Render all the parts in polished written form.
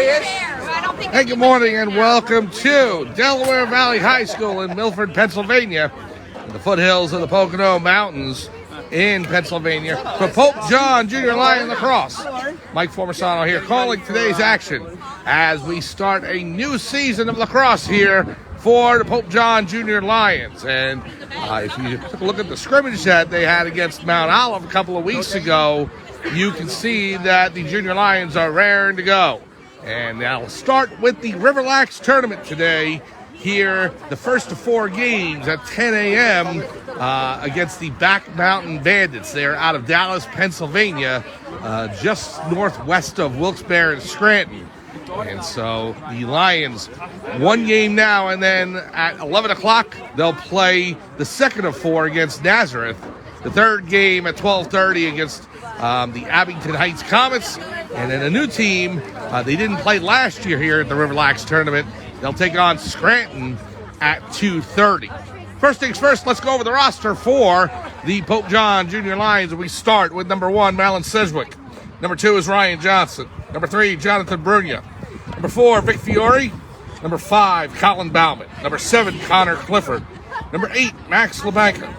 he is. Hey, good morning and welcome to Delaware Valley High School in Milford, Pennsylvania, in the foothills of the Pocono Mountains in Pennsylvania, for Pope John Junior Lion Lacrosse. Mike Formisano here calling today's action as we start a new season of lacrosse here for the Pope John Junior Lions. And if you took a look at the scrimmage that they had against Mount Olive a couple of weeks ago, you can see that the Junior Lions are raring to go. And now we'll start with the RiverLax tournament today here, the first of 4 games at 10 a.m. Against the Back Mountain Bandits. They're out of Dallas, Pennsylvania, just northwest of Wilkes-Barre and Scranton. And so the Lions, 1 game now, and then at 11 o'clock, they'll play the second of 4 against Nazareth. The third game at 12:30 against the Abington Heights Comets. And then a new team, they didn't play last year here at the RiverLax tournament. They'll take on Scranton at 2:30. First things first, let's go over the roster for the Pope John Junior Lions. We start with number 1, Malin Sedgwick. Number 2 is Ryan Johnson. Number 3, Jonathan Brugna. Number 4, Vic Fiore. Number 5, Colin Bauman. Number 7, Connor Clifford. Number 8, Max LeBanca.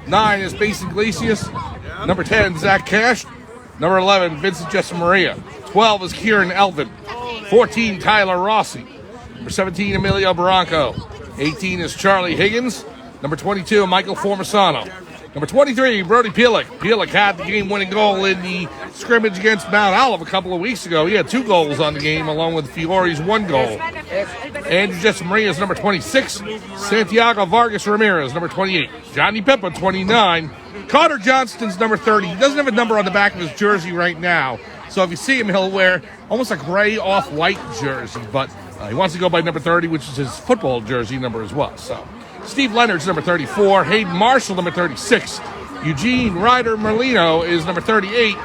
9 is Basin Iglesias. Number 10, Zach Cash. Number 11, Vincent Jessamaria. 12 is Kieran Elvin. 14, Tyler Rossi. Number 17, Emilio Barranco. 18 is Charlie Higgins. Number 22, Michael Formisano. Number 23, Brody Pielick. Pielick had the game-winning goal in the scrimmage against Mount Olive a couple of weeks ago. He had 2 goals on the game, along with Fiore's 1 goal. Andrew Jessamaria is number 26. Santiago Vargas Ramirez, number 28. Johnny Peppa, 29. Carter Johnston's number 30. He doesn't have a number on the back of his jersey right now. So if you see him, he'll wear almost a gray off-white jersey. But he wants to go by number 30, which is his football jersey number as well. So Steve Leonard's number 34. Hayden Marshall, number 36. Eugene Ryder Merlino is number 38.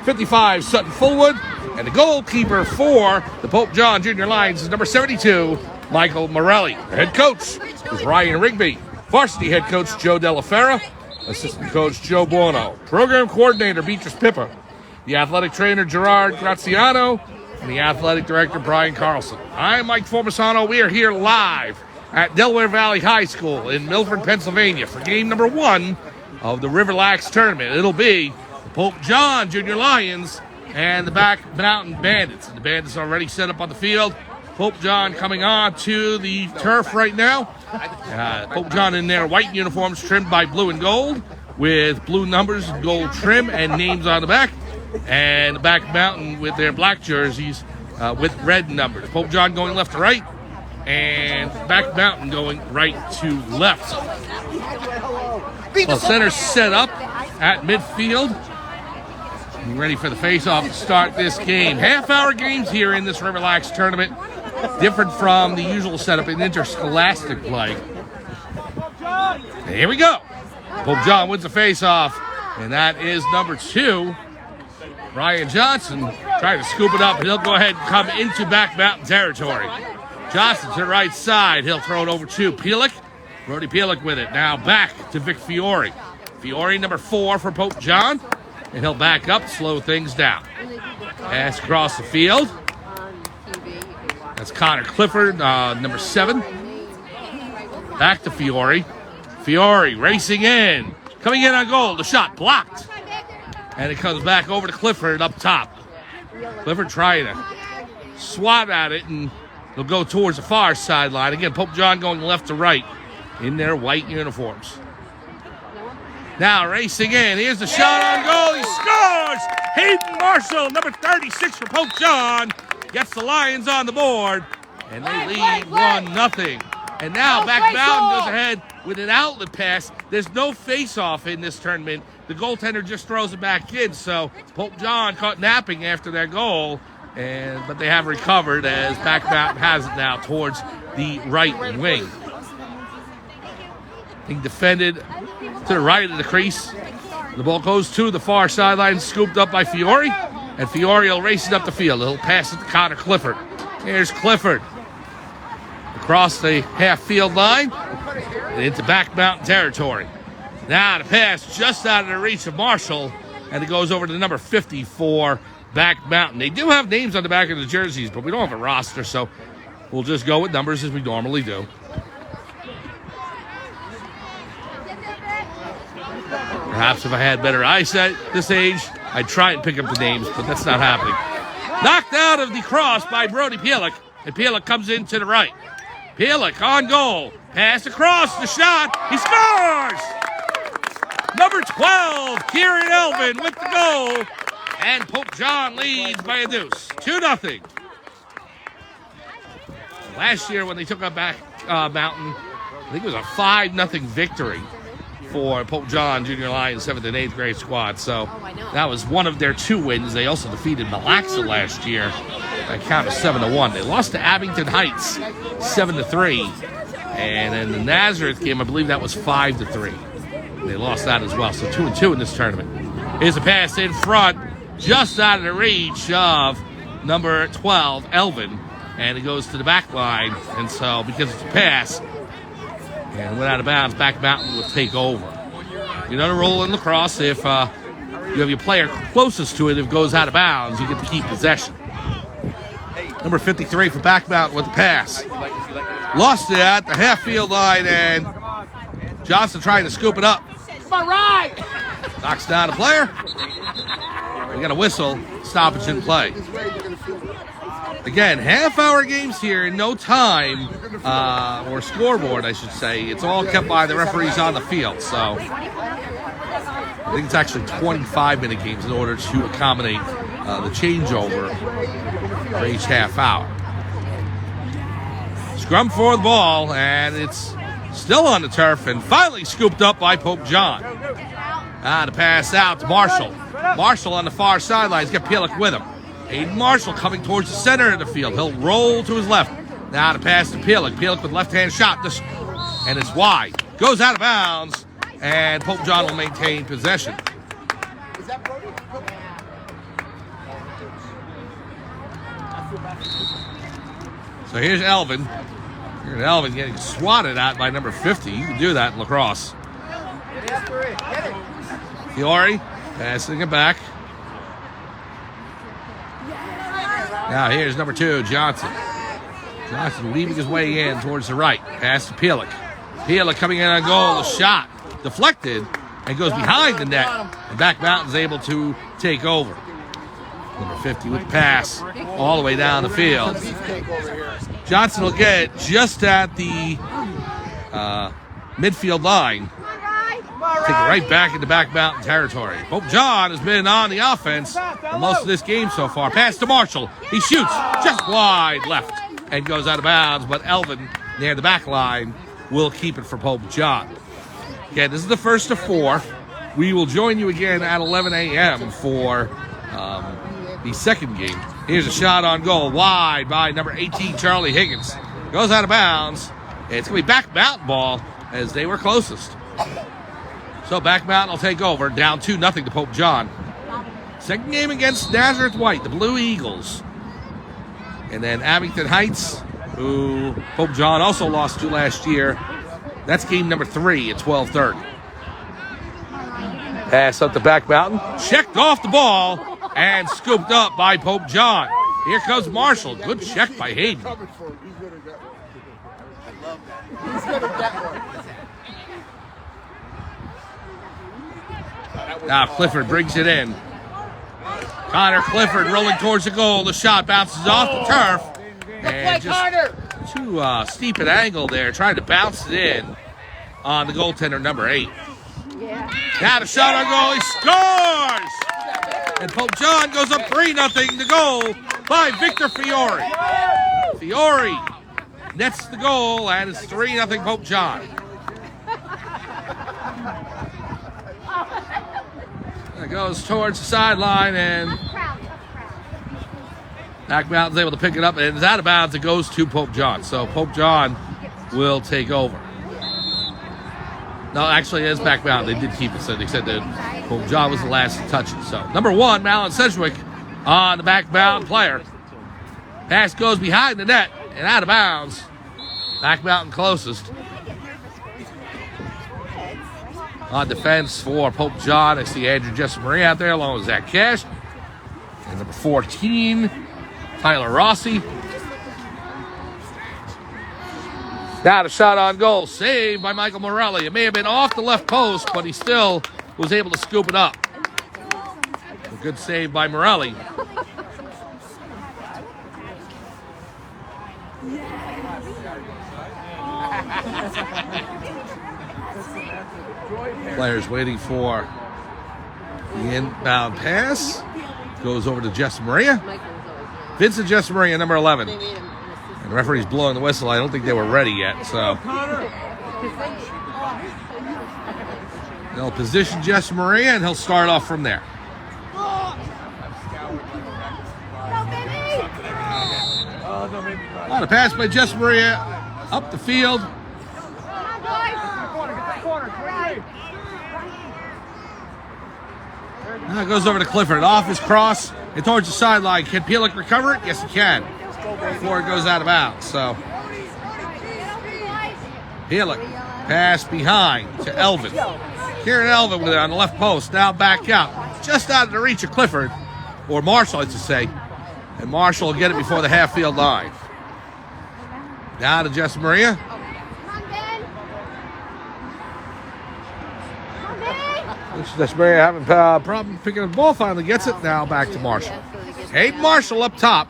55, Sutton Fullwood. And the goalkeeper for the Pope John Junior Lions is number 72, Michael Morelli. The head coach is Ryan Rigby. Varsity head coach Joe Della Fera. Assistant coach Joe Buono. Program coordinator Beatrice Pippa. The athletic trainer Gerard Graziano. And the athletic director Brian Carlson. I'm Mike Formisano. We are here live at Delaware Valley High School in Milford, Pennsylvania for game number 1 of the RiverLax tournament. It'll be the Pope John Junior Lions and the Back Mountain Bandits. And the Bandits are already set up on the field. Pope John coming on to the turf right now. Pope John in their white uniforms trimmed by blue and gold with blue numbers and gold trim and names on the back. And the Back Mountain with their black jerseys with red numbers. Pope John going left to right and Back Mountain going right to left. Well, center's set up at midfield. Ready for the face-off to start this game. Half-hour games here in this RiverLax tournament. Different from the usual setup in interscholastic play. And here we go. Pope John wins the face-off. And that is number 2, Ryan Johnson, trying to scoop it up. He'll go ahead and come into Back Mountain territory. Johnson to the right side. He'll throw it over to Pielick. Brody Pielick with it. Now back to Vic Fiore. Fiore, number 4 for Pope John. And he'll back up, slow things down. Pass across the field. That's Connor Clifford, number 7. Back to Fiore. Fiore racing in. Coming in on goal. The shot blocked. And it comes back over to Clifford up top. Clifford trying to swat at it, and they'll go towards the far sideline. Again, Pope John going left to right in their white uniforms. Now racing in. Here's the shot on goal. He scores! Hayden Marshall, number 36 for Pope John, gets the Lions on the board, and they lead 1-0. And now Back Mountain goes ahead with an outlet pass. There's no face-off in this tournament. The goaltender just throws it back in, so Pope John caught napping after their goal, but they have recovered as Back Mountain has it now towards the right wing. Being defended to the right of the crease. The ball goes to the far sideline, scooped up by Fiore, and Fiore will race it up the field. He'll pass it to Connor Clifford. Here's Clifford. Across the half-field line and into Back Mountain territory. Now the pass just out of the reach of Marshall, and it goes over to the number 50 for Back Mountain. They do have names on the back of the jerseys, but we don't have a roster, so we'll just go with numbers as we normally do. Perhaps if I had better eyesight at this age, I'd try and pick up the names, but that's not happening. Knocked out of the cross by Brody Pielek, and Pielek comes in to the right. Pielek on goal. Pass across, the shot. He scores! Number 12, Kieran Elvin with the goal. And Pope John leads by a deuce. 2-0. Last year when they took up Back Mountain, I think it was a 5-0 victory for Pope John Junior Lions 7th and 8th grade squad. So that was one of their 2 wins. They also defeated Malaxa last year by a count of 7-1. They lost to Abington Heights 7-3. And in the Nazareth game, I believe that was 5-3. They lost that as well. So 2-2 in this tournament. Here's a pass in front, just out of the reach of number 12, Elvin. And it goes to the back line. And so because it's a pass, and went out of bounds, Back Mountain will take over. You know the rule in lacrosse, if you have your player closest to it, if it goes out of bounds, you get to keep possession. Number 53 for Back Mountain with the pass. Lost it at the half-field line, and Johnson trying to scoop it up. Knocks down a player. We got a whistle, stoppage in play. Again, half-hour games here in no time, or scoreboard, I should say. It's all kept by the referees on the field. So I think it's actually 25-minute games in order to accommodate the changeover for each half hour. Scrum for the ball, and it's still on the turf and finally scooped up by Pope John. The pass out to Marshall. Marshall on the far sideline. He's got Pielek with him. Aiden Marshall coming towards the center of the field. He'll roll to his left. Now the pass to Pielek. Pielek with left-hand shot. And it's wide. Goes out of bounds. And Pope John will maintain possession. So here's Elvin. Here's Elvin getting swatted at by number 50. You can do that in lacrosse. Fiore passing it back. Now here's number 2, Johnson. Johnson weaving his way in towards the right. Pass to Pielek. Pielek coming in on goal. A shot deflected and goes behind the net. And Back Mountain's able to take over. Number 50 with the pass all the way down the field. Johnson will get it just at the midfield line. Take it right back into Back Mountain territory. Pope John has been on the offense for most of this game so far. Pass to Marshall. He shoots just wide left and goes out of bounds, but Elvin near the back line will keep it for Pope John. Again, this is the first of 4. We will join you again at 11 a.m. for the second game. Here's a shot on goal, wide by number 18, Charlie Higgins. Goes out of bounds. It's going to be Back Mountain ball as they were closest. So Back Mountain will take over, down 2-0 to Pope John. Second game against Nazareth White, the Blue Eagles. And then Abington Heights, who Pope John also lost to last year. That's game number 3 at 12:30. Pass up to Back Mountain. Checked off the ball and scooped up by Pope John. Here comes Marshall. Good check by Hayden. Now Clifford brings it in. Connor Clifford rolling towards the goal. The shot bounces off the turf. And just too steep an angle there. Trying to bounce it in on the goaltender, number 8. Now the shot on goal. He scores! And Pope John goes up 3-0 to goal by Victor Fiore. Fiore nets the goal, and it's 3-0 Pope John. It goes towards the sideline, and Back Mountain's able to pick it up, and it's out of bounds. It goes to Pope John. So Pope John will take over. No, actually, it is Back Mountain. They did keep it, so they said that Pope John was the last to touch it. So number 1, Malin Sedgwick on the Back Mountain player. Pass goes behind the net and out of bounds. Back Mountain closest. On defense for Pope John, I see Andrew Jessamari out there along with Zach Cash. And number 14, Tyler Rossi. Now a shot on goal, saved by Michael Morelli. It may have been off the left post, but he still was able to scoop it up. A good save by Morelli. Players waiting for the inbound pass. Goes over to Jess Maria. Vincent Jess Maria, number 11. And the referee's blowing the whistle. I don't think they were ready yet, so. They'll position Jess Maria, and he'll start off from there. The pass by Jess Maria up the field. Now it goes over to Clifford. Off his cross and towards the sideline. Can Pielek recover it? Yes, he can. Before it goes out of bounds. So Pielek pass behind to Elvin. Kieran Elvin with it on the left post. Now back out. Just out of the reach of Clifford. Or Marshall, I should say. And Marshall will get it before the half-field line. Now to Jess Maria. Jess Maria having a problem picking up the ball. Finally gets it. Now back to Marshall. Hayden Marshall up top.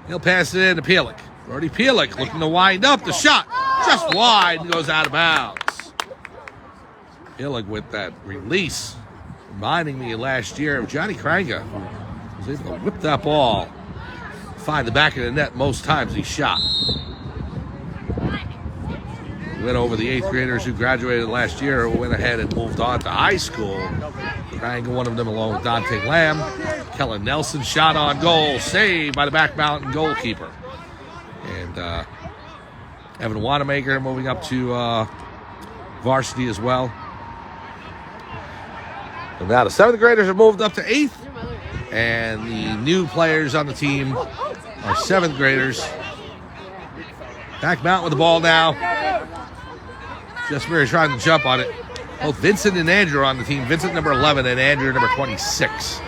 He'll pass it in to Pielek. Brody Pielek looking to wind up. The shot just wide and goes out of bounds. Pielek with that release. Reminding me last year of Johnny Kranga. Was able to whip that ball. Find the back of the net most times he shot. Went over the 8th graders who graduated last year, who went ahead and moved on to high school. Kranga, one of them, along with Dante Lamb. Kellen Nelson shot on goal, saved by the back mountain goalkeeper. And Evan Wanamaker moving up to varsity as well. So now the 7th graders have moved up to 8th. And the new players on the team are 7th graders. Back mountain with the ball now. Jess Maria trying to jump on it. Both Vincent and Andrew are on the team. Vincent number 11 and Andrew number 26.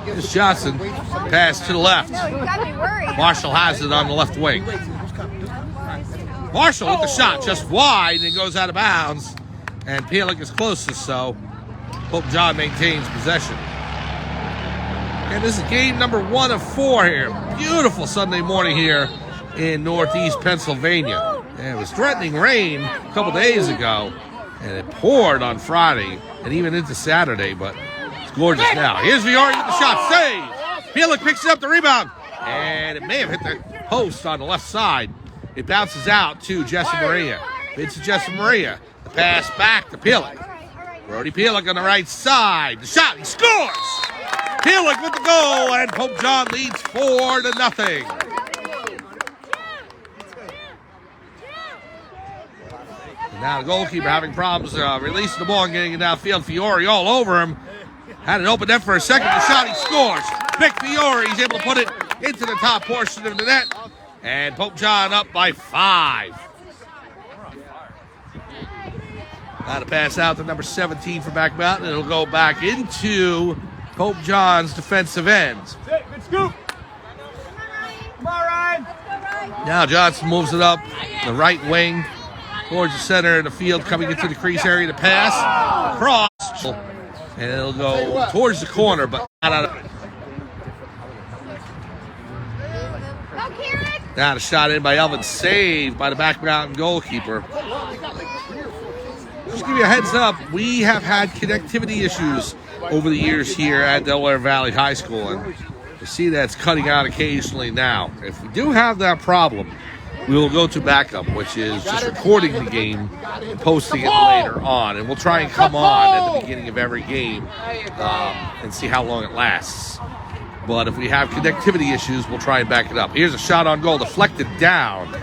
Here's Johnson. Pass to the left. Marshall has it on the left wing. Marshall with the shot just wide and it goes out of bounds. And Pielek is closest, so Pope John maintains possession. And this is game number 1 of 4 here. Beautiful Sunday morning here in Northeast Pennsylvania. And it was threatening rain a couple days ago, and it poured on Friday and even into Saturday, but it's gorgeous now. Here's Viore with the shot, save. Pielek picks up the rebound, and it may have hit the post on the left side. It bounces out to Jess Maria. It's Jess Maria. The pass back to Pielek. Brody Pielek on the right side. The shot, he scores! Pielek with the goal, and Pope John leads 4-0. Now the goalkeeper having problems releasing the ball and getting it downfield. Fiore all over him. Had it open net for a second. The shot, he scores. Vic Fiore, he's able to put it into the top portion of the net. And Pope John up by 5. Now to pass out to number 17 for Back Mountain. It'll go back into Pope John's defensive end. Good scoop. Come on, Ryan. Now Johnson moves it up the right wing towards the center of the field, coming into the crease area to pass. Cross. And it'll go towards the corner, but not out of. Now the shot in by Elvin, saved by the Back Mountain goalkeeper. Just give you a heads up, we have had connectivity issues over the years here at Delaware Valley High School, and you see that's cutting out occasionally now. If we do have that problem, we will go to backup, which is just recording the game and posting it later on. And we'll try and come on at the beginning of every game and see how long it lasts. But if we have connectivity issues, we'll try and back it up. Here's a shot on goal, deflected down.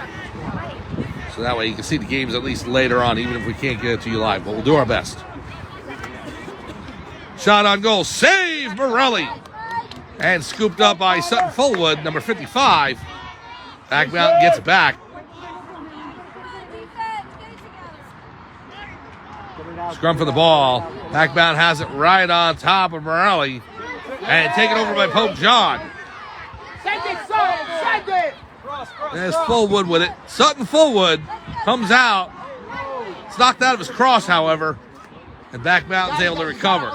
So that way you can see the games at least later on, even if we can't get it to you live. But we'll do our best. Shot on goal, save Morelli. And scooped up by Sutton Fullwood, number 55. Back Mountain gets back. Scrum for the ball. Back Mountain has it right on top of Morelli. And taken over by Pope John. Send it, son! Send it! There's Fullwood with it. Sutton Fullwood comes out. It's knocked out of his cross, however. And Back Mountain's able to recover.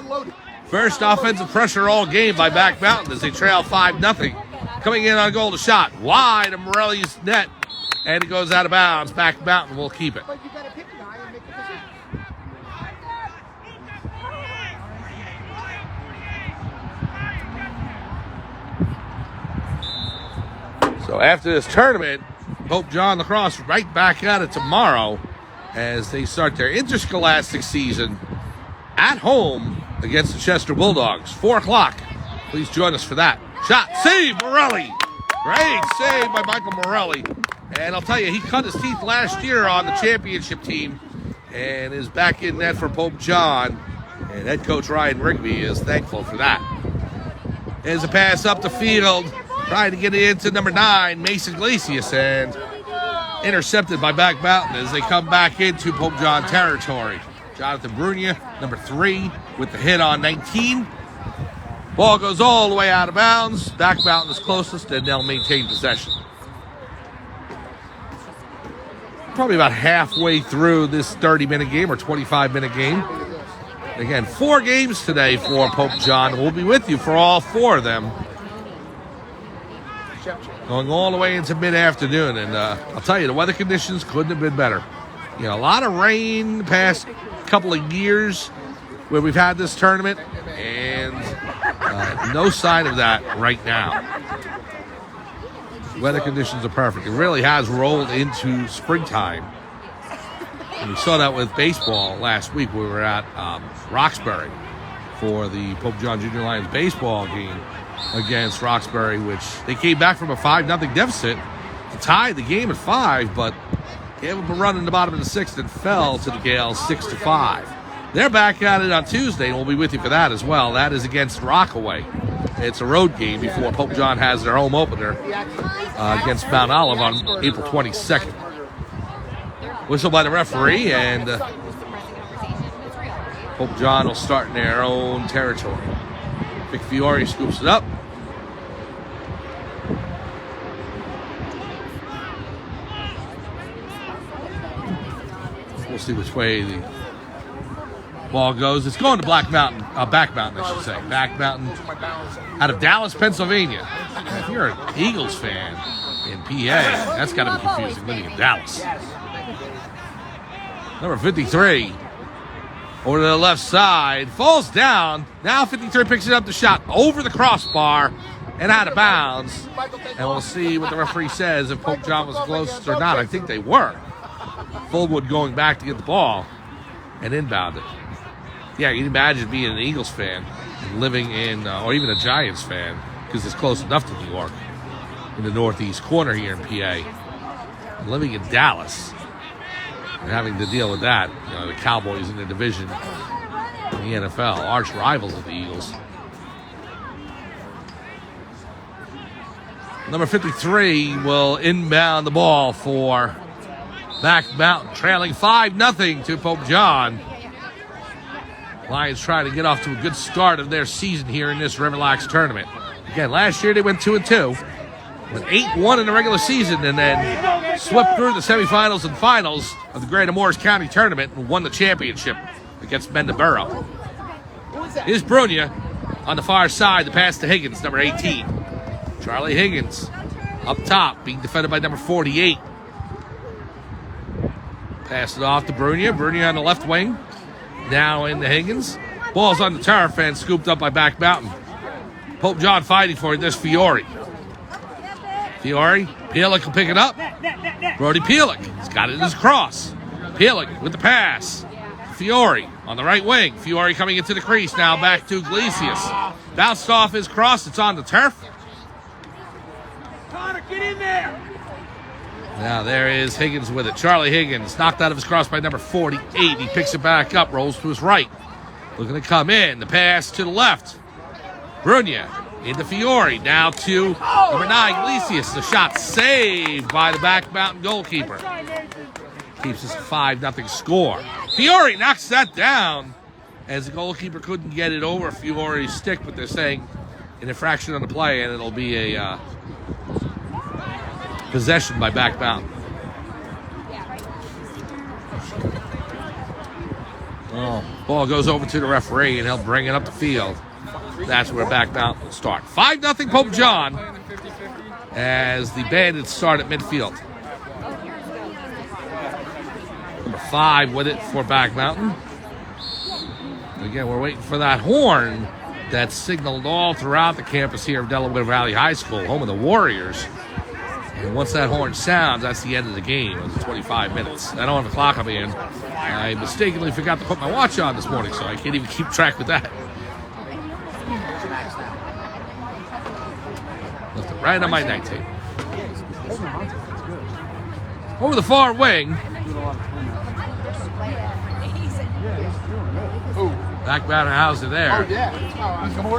First offensive pressure all game by Back Mountain as they trail 5-0. Coming in on goal to shot. Wide of Morelli's net. And it goes out of bounds. Back Mountain will keep it. So after this tournament, Pope John Lacrosse right back at it tomorrow as they start their interscholastic season at home against the Chester Bulldogs. 4 o'clock. Please join us for that. Shot, save, Morelli. Great save by Michael Morelli. And I'll tell you, he cut his teeth last year on the championship team and is back in net for Pope John. And head coach Ryan Rigby is thankful for that. There's a pass up the field, trying to get it into number 9, Mason Iglesias, and intercepted by Back Mountain as they come back into Pope John territory. Jonathan Brunia, number 3, with the hit on 19. Ball goes all the way out of bounds. Back Mountain is closest, and they'll maintain possession. Probably about halfway through this 30-minute game or 25-minute game. Again, 4 games today for Pope John. We'll be with you for all 4 of them. Going all the way into mid-afternoon, and I'll tell you, the weather conditions couldn't have been better. You know, a lot of rain the past couple of years where we've had this tournament, and no sign of that right now. Weather conditions are perfect. It really has rolled into springtime. And we saw that with baseball last week. We were at Roxbury for the Pope John Junior Lions baseball game against Roxbury, which they came back from a 5-0 deficit to tie the game at 5, but gave them a run in the bottom of the 6th and fell to the Gales 6-5. They're back at it on Tuesday, and we'll be with you for that as well. That is against Rockaway. It's a road game before Pope John has their home opener against Mount Olive on April 22nd. Whistle by the referee, and Pope John will start in their own territory. Vic Fiore scoops it up. We'll see which way the ball goes. It's going to Back Mountain, I should say. Back Mountain out of Dallas, Pennsylvania. If you're an Eagles fan in PA, that's got to be confusing living in Dallas. Number 53 over to the left side, falls down. Now 53 picks it up, the shot over the crossbar and out of bounds. And we'll see what the referee says if Pope John was close or not. I think they were. Fullwood going back to get the ball and inbound it. Yeah, you can imagine being an Eagles fan and living in, or even a Giants fan, because it's close enough to New York, in the northeast corner here in PA. And living in Dallas and having to deal with that, you know, the Cowboys in the division in the NFL, arch rivals of the Eagles. Number 53 will inbound the ball for Back Mountain, trailing 5-0 to Pope John. Lions trying to get off to a good start of their season here in this RiverLax tournament. Again, last year they went 2-2, went 8-1 in the regular season, and then swept through the semifinals and finals of the Greater Morris County tournament and won the championship against Mendaburo. Here's Brunia on the far side, the pass to Higgins, number 18. Charlie Higgins up top, being defended by number 48. Pass it off to Brunia. Brunia on the left wing. Now into Higgins. Ball's on the turf and scooped up by Back Mountain. Pope John fighting for it. There's Fiore. Fiore. Pielick will pick it up. Brody Pielick. He's got it in his cross. Pielick with the pass. Fiore on the right wing. Fiore coming into the crease now. Back to Iglesias. Bounced off his cross. It's on the turf. Connor, get in there! Now there is Higgins with it. Charlie Higgins knocked out of his cross by number 48. He picks it back up, rolls to his right. Looking to come in. The pass to the left. Brunia into Fiore. Now to number 9, Iglesias. The shot saved by the Back Mountain goalkeeper. Keeps us a 5-0 score. Fiore knocks that down as the goalkeeper couldn't get it over Fiore's stick, but they're saying an infraction on the play, and it'll be a possession by Back Mountain. Oh, ball goes over to the referee, and he'll bring it up the field. That's where Back Mountain will start. 5-0 Pope John as the Bandits start at midfield. Number 5 with it for Back Mountain. Again, we're waiting for that horn that's signaled all throughout the campus here of Delaware Valley High School, home of the Warriors. And once that horn sounds, that's the end of the game. It's 25 minutes. I don't have the clock on me, and I mistakenly forgot to put my watch on this morning, so I can't even keep track with that. Left it right on my night table. Over the far wing. Back Mountain house it there. Oh, yeah.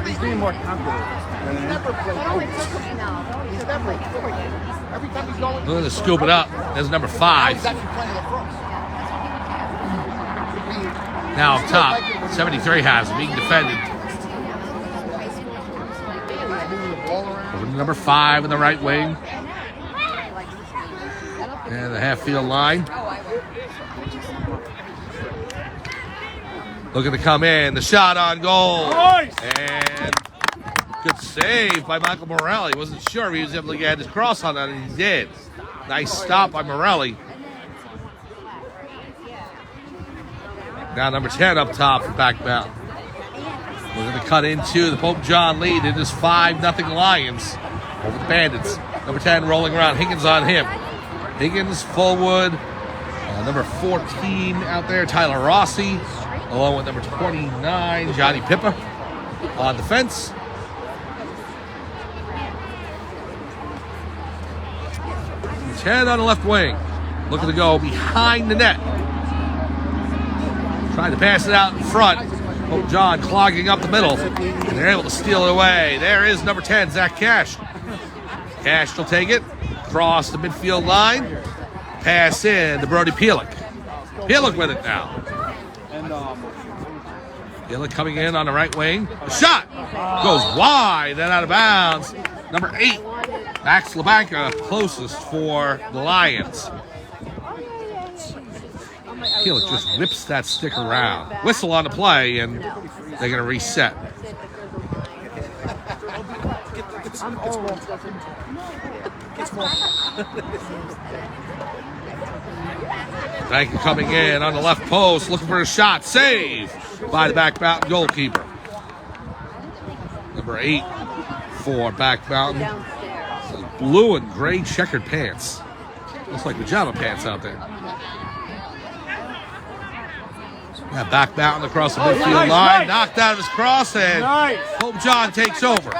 He's being more confident. Every time he's going. Looking to scoop it up. There's number 5. Now up top. 73 has him. Being defended. Over to number 5 in the right wing. And the half-field line. Looking to come in. The shot on goal. And good save by Michael Morelli. Wasn't sure if he was able to get his cross on that, and he did. Nice stop by Morelli. Now number 10 up top for Back Mountain. We're going to cut into the Pope John lead. It is 5-0 Lions over the Bandits. Number 10 rolling around. Higgins on him. Higgins, Fullwood. Number 14 out there, Tyler Rossi. Along with number 29, Johnny Pippa on defense. Ted on the left wing. Looking to go behind the net. Trying to pass it out in front. Pope John clogging up the middle. And they're able to steal it away. There is number 10, Zach Cash. Cash will take it. Cross the midfield line. Pass in to Brody Pielick. Pielick with it now. Pielick coming in on the right wing. The shot goes wide, then out of bounds. Number 8, Max LaBanca, closest for the Lions. Pielick just whips that stick around. Whistle on the play, and they're going to reset. Banker coming in on the left post, looking for a shot. Save by the Back Mountain goalkeeper. Number 8 for Back Mountain. Blue and gray checkered pants. Looks like pajama pants out there. Got Back Mountain across the midfield line. Knocked out of his cross, and Pope John takes over.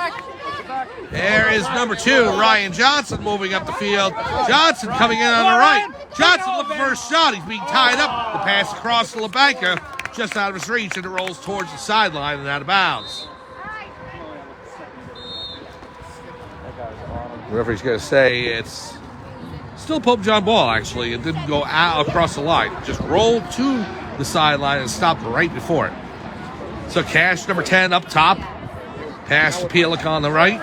There is number 2, Ryan Johnson, moving up the field. Johnson coming in on the right. Johnson looking for a shot. He's being tied up. The pass across to LaBanca, just out of his reach, and it rolls towards the sideline and out of bounds. The referee's going to say it's still Pope John ball, actually. It didn't go out across the line. It just rolled to the sideline and stopped right before it. So Cash, number 10, up top. Pass to Pielick on the right.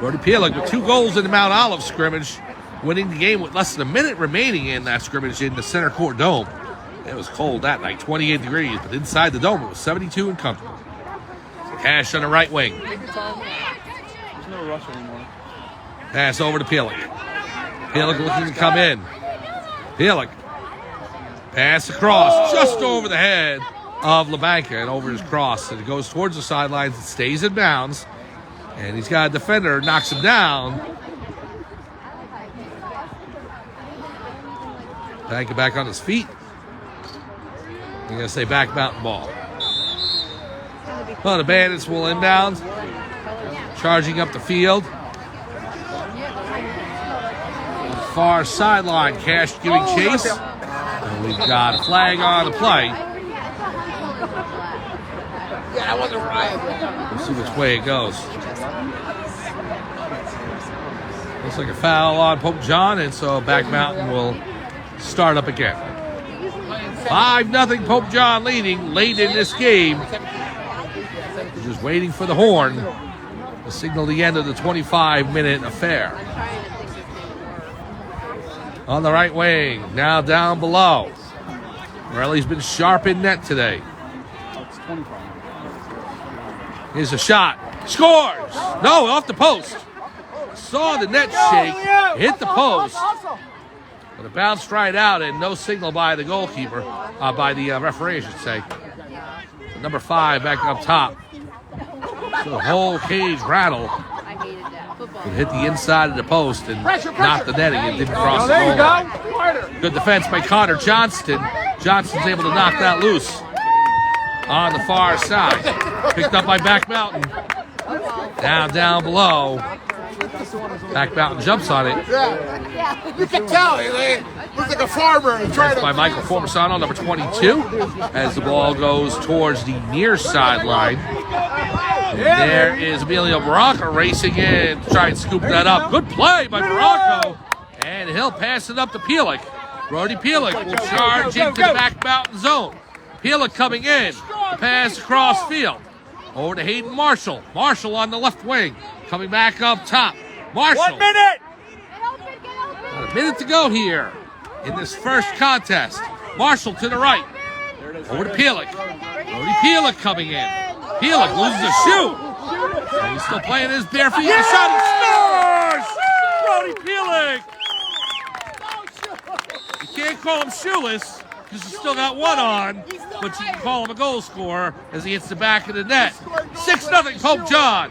Brody Pielick with 2 goals in the Mount Olive scrimmage, winning the game with less than a minute remaining in that scrimmage in the center court dome. It was cold that night, 28 degrees, but inside the dome it was 72 and comfortable. Cash on the right wing. There's no rush anymore. Pass over to Pielick. Pielick looking to come in. Pielick. Pass across, just over the head of LaBanca and over his cross. And it goes towards the sidelines. It stays in bounds. And he's got a defender, knocks him down. Banca back on his feet. I'm going to say Back Mountain ball. Well, the Bandits will inbound. Charging up the field. Far sideline, Cash giving chase. And we've got a flag on the play. Yeah, I wasn't right. We'll see which way it goes. Looks like a foul on Pope John, and so Back Mountain will start up again. 5-0 Pope John leading late in this game. Just waiting for the horn to signal the end of the 25-minute affair. On the right wing, now down below. Morelli's been sharp in net today. Here's a shot. Scores! No, off the post. Saw the net shake, hit the post, but it bounced right out and no signal by the goalkeeper, by the referee, I should say. Number 5 back up top. So the whole cage rattle. It hit the inside of the post and knocked the netting. It didn't cross the goal line. Good defense by Connor Johnston. Johnston's able to knock that loose on the far side. Picked up by Back Mountain. Now down below. Back Mountain jumps on it. Yeah, you can tell. He looks like a farmer. That's by Michael Formasano, number 22, as the ball goes towards the near sideline. There is Emilio Barranca racing in to try and scoop that up. Good play by Barranca, and he'll pass it up to Pielick. Brody Pielick will charge into the Back Mountain zone. Pielick coming in, the pass across field. Over to Hayden Marshall. Marshall on the left wing, coming back up top. Marshall. 1 minute. Got a minute to go here in this first contest. Marshall to the right. Over to Pielick. Brody Pielick coming in. Pielick loses a shoe. And he's still playing his bare feet. The shot, he scores! Brody Pielick. You can't call him shoeless because he's still got one on, but you can call him a goal scorer as he hits the back of the net. 6-0 Pope John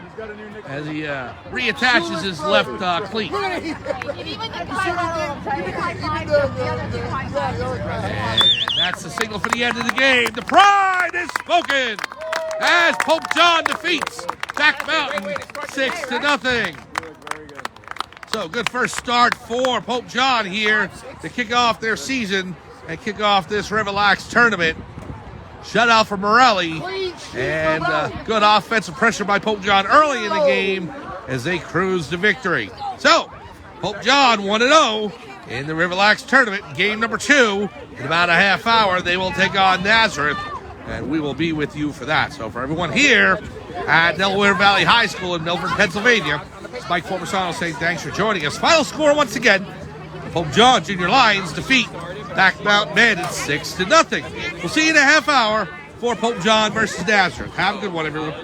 as he reattaches his left cleat. And that's the signal for the end of the game. The pride is spoken as Pope John defeats Back Mountain 6-0. So good first start for Pope John here to kick off their season and kick off this RiverLax tournament. Shutout for Morelli, and good offensive pressure by Pope John early in the game as they cruise to victory. So, Pope John 1-0 in the RiverLax tournament. Game number 2, in about a half hour, they will take on Nazareth, and we will be with you for that. So for everyone here at Delaware Valley High School in Milford, Pennsylvania, it's Mike Formasano saying thanks for joining us. Final score once again, Pope John Junior Lions defeat Back Mountain Bandits 6-0. We'll see you in a half hour for Pope John versus Nazareth. Have a good one, everyone.